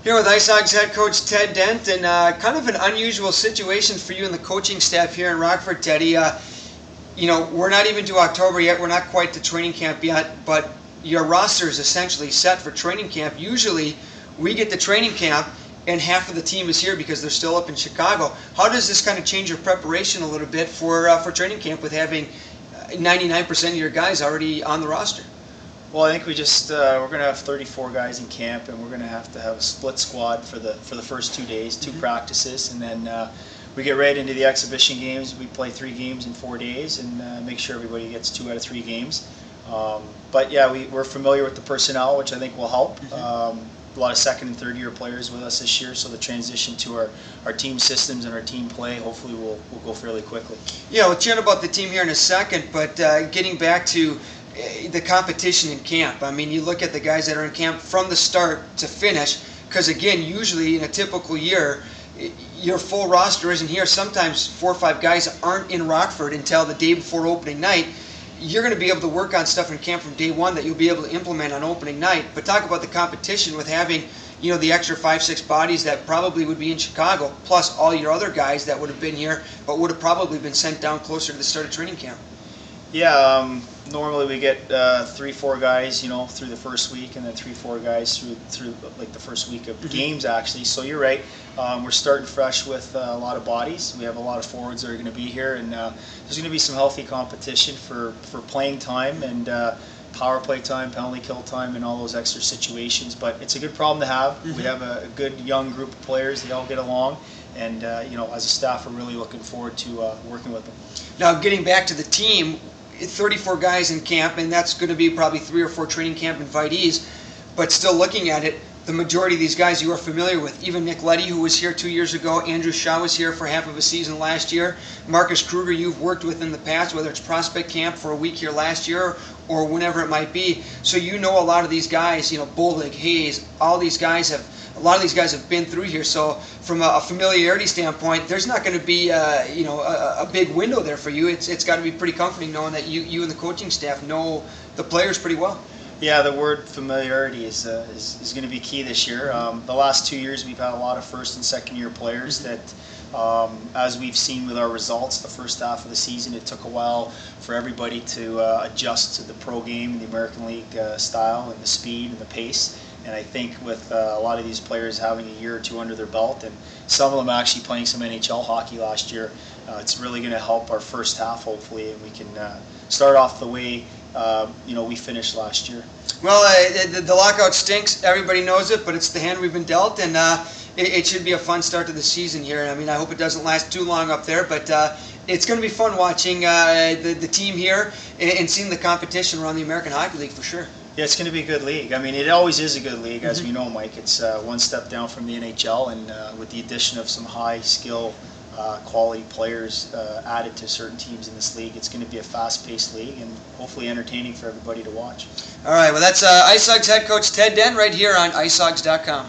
Here with IceHogs head coach Ted Dent, and kind of an unusual situation for you and the coaching staff here in Rockford, Teddy. You know, we're not even to October yet. We're not quite to training camp yet, but your roster is essentially set for training camp. Usually, we get to training camp and half of the team is here because they're still up in Chicago. How does this kind of change your preparation a little bit for training camp with having 99% of your guys already on the roster? Well, I think we just we're going to have 34 guys in camp, and we're going to have a split squad for the first 2 days, two practices, and then we get right into the exhibition games. We play 3 games in 4 days, and make sure everybody gets 2 out of 3 games. But yeah, we're familiar with the personnel, which I think will help. A lot of second and third year players with us this year, so the transition to our team systems and our team play hopefully will go fairly quickly. Yeah, we'll chat about the team here in a second, but getting back to the competition in camp. I mean, you look at the guys that are in camp from the start to finish, because again, usually in a typical year, your full roster isn't here. Sometimes 4 or 5 guys aren't in Rockford until the day before opening night. You're going to be able to work on stuff in camp from day one that you'll be able to implement on opening night. But talk about the competition with having, you know, the extra 5-6 bodies that probably would be in Chicago, plus all your other guys that would have been here, but would have probably been sent down closer to the start of training camp. Yeah, normally we get 3-4 guys, you know, through the first week, and then 3-4 guys through like the first week of games actually. So you're right. We're starting fresh with a lot of bodies. We have a lot of forwards that are going to be here, and there's going to be some healthy competition for playing time and power play time, penalty kill time, and all those extra situations. But it's a good problem to have. We have a good young group of players. They all get along, and you know, as a staff, we're really looking forward to working with them. Now, getting back to the team, 34 guys in camp, and that's going to be probably 3 or 4 training camp invitees, but still looking at it, the majority of these guys you are familiar with. Even Nick Leddy, who was here 2 years ago, Andrew Shaw was here for half of a season last year, Marcus Kruger you've worked with in the past, whether it's prospect camp for a week here last year or whenever it might be. So you know a lot of these guys, you know, Boldig, Hayes, all these guys have, a lot of these guys have been through here. So from a familiarity standpoint, there's not going to be you know, a big window there for you. It's got to be pretty comforting knowing that you and the coaching staff know the players pretty well. Yeah, the word familiarity is going to be key this year. The last 2 years we've had a lot of first and second year players that, as we've seen with our results, the first half of the season, it took a while for everybody to adjust to the pro game and the American League style and the speed and the pace. And I think with a lot of these players having a year or 2 under their belt, and some of them actually playing some NHL hockey last year, it's really going to help our first half hopefully, and we can start off the way you know, we finished last year. Well, the lockout stinks. Everybody knows it, but it's the hand we've been dealt, and it should be a fun start to the season here. I mean, I hope it doesn't last too long up there, but it's going to be fun watching the team here and seeing the competition around the American Hockey League for sure. Yeah, it's going to be a good league. I mean, it always is a good league, as we know, Mike. It's one step down from the NHL, and with the addition of some high-skill, quality players added to certain teams in this league, it's going to be a fast-paced league and hopefully entertaining for everybody to watch. All right, well, that's IceHogs head coach Ted Dent right here on IceHogs.com.